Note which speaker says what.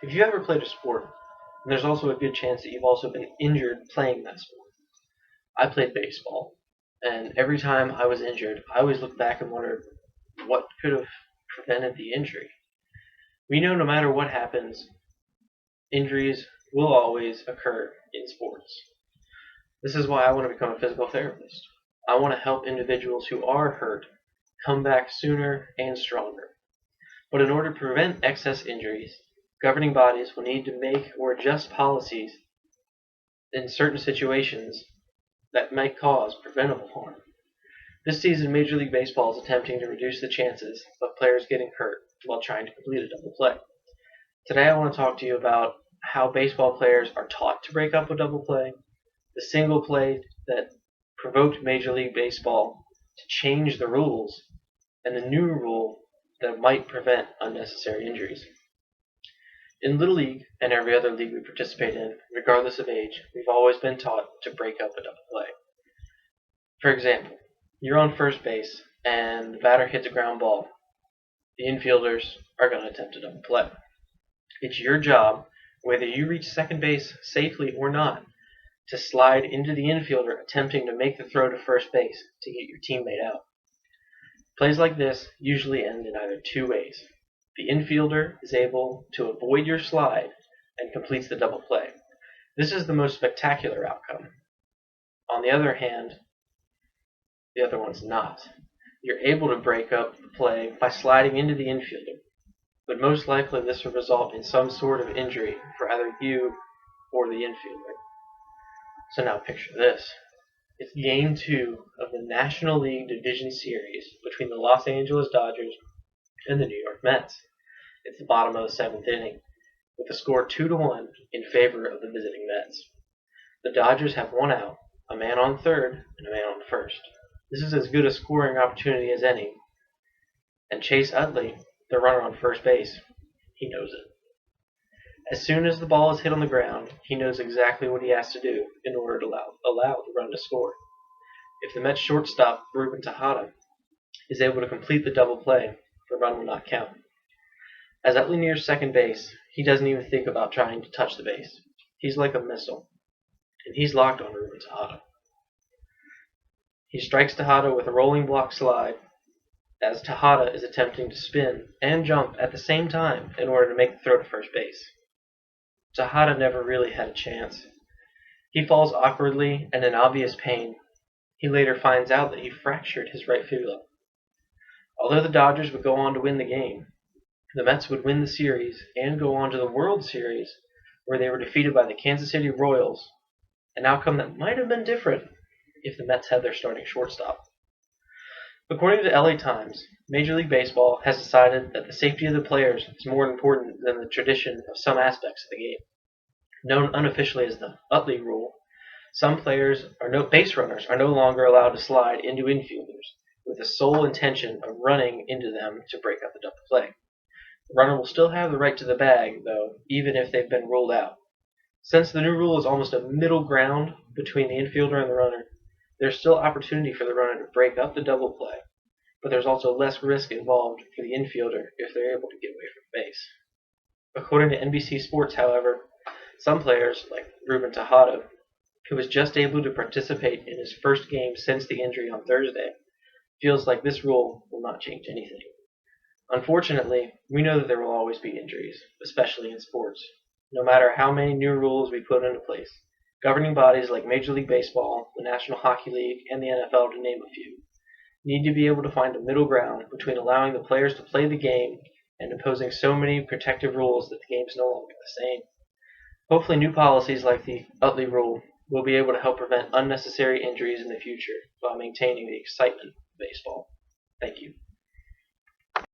Speaker 1: If you've ever played a sport, there's also a good chance that you've also been injured playing that sport. I played baseball, and every time I was injured, I always looked back and wondered what could have prevented the injury. We know no matter what happens, injuries will always occur in sports. This is why I want to become a physical therapist. I want to help individuals who are hurt come back sooner and stronger. But in order to prevent excess injuries, governing bodies will need to make or adjust policies in certain situations that might cause preventable harm. This season, Major League Baseball is attempting to reduce the chances of players getting hurt while trying to complete a double play. Today, I want to talk to you about how baseball players are taught to break up a double play, the single play that provoked Major League Baseball to change the rules, and the new rule that might prevent unnecessary injuries. In Little League and every other league we participate in, regardless of age, we've always been taught to break up a double play. For example, you're on first base and the batter hits a ground ball. The infielders are going to attempt a double play. It's your job, whether you reach second base safely or not, to slide into the infielder attempting to make the throw to first base to get your teammate out. Plays like this usually end in either two ways. The infielder is able to avoid your slide and completes the double play. This is the most spectacular outcome. On the other hand, the other one's not. You're able to break up the play by sliding into the infielder, but most likely this will result in some sort of injury for either you or the infielder. So now picture this. It's Game 2 of the National League Division Series between the Los Angeles Dodgers and the New York Mets. It's the bottom of the 7th inning, with the score 2-1 in favor of the visiting Mets. The Dodgers have one out, a man on third and a man on first. This is as good a scoring opportunity as any. And Chase Utley, the runner on first base, he knows it. As soon as the ball is hit on the ground, he knows exactly what he has to do in order to allow the run to score. If the Mets shortstop, Ruben Tejada, is able to complete the double play, the run will not count. As Utley nears second base, he doesn't even think about trying to touch the base. He's like a missile, and he's locked on Ruben Tejada. He strikes Tejada with a rolling block slide, as Tejada is attempting to spin and jump at the same time in order to make the throw to first base. Tejada never really had a chance. He falls awkwardly and in obvious pain. He later finds out that he fractured his right fibula. Although the Dodgers would go on to win the game, the Mets would win the series and go on to the World Series, where they were defeated by the Kansas City Royals, an outcome that might have been different if the Mets had their starting shortstop. According to LA Times, Major League Baseball has decided that the safety of the players is more important than the tradition of some aspects of the game. Known unofficially as the Utley rule, some base runners are no longer allowed to slide into infielders with the sole intention of running into them to break up the double play. The runner will still have the right to the bag, though, even if they've been ruled out. Since the new rule is almost a middle ground between the infielder and the runner, there's still opportunity for the runner to break up the double play, but there's also less risk involved for the infielder if they're able to get away from base. According to NBC Sports, however, some players, like Ruben Tejada, who was just able to participate in his first game since the injury on Thursday, feels like this rule will not change anything. Unfortunately, we know that there will always be injuries, especially in sports, no matter how many new rules we put into place. Governing bodies like Major League Baseball, the National Hockey League, and the NFL, to name a few, need to be able to find a middle ground between allowing the players to play the game and imposing so many protective rules that the game is no longer the same. Hopefully new policies like the Utley rule will be able to help prevent unnecessary injuries in the future while maintaining the excitement of baseball. Thank you.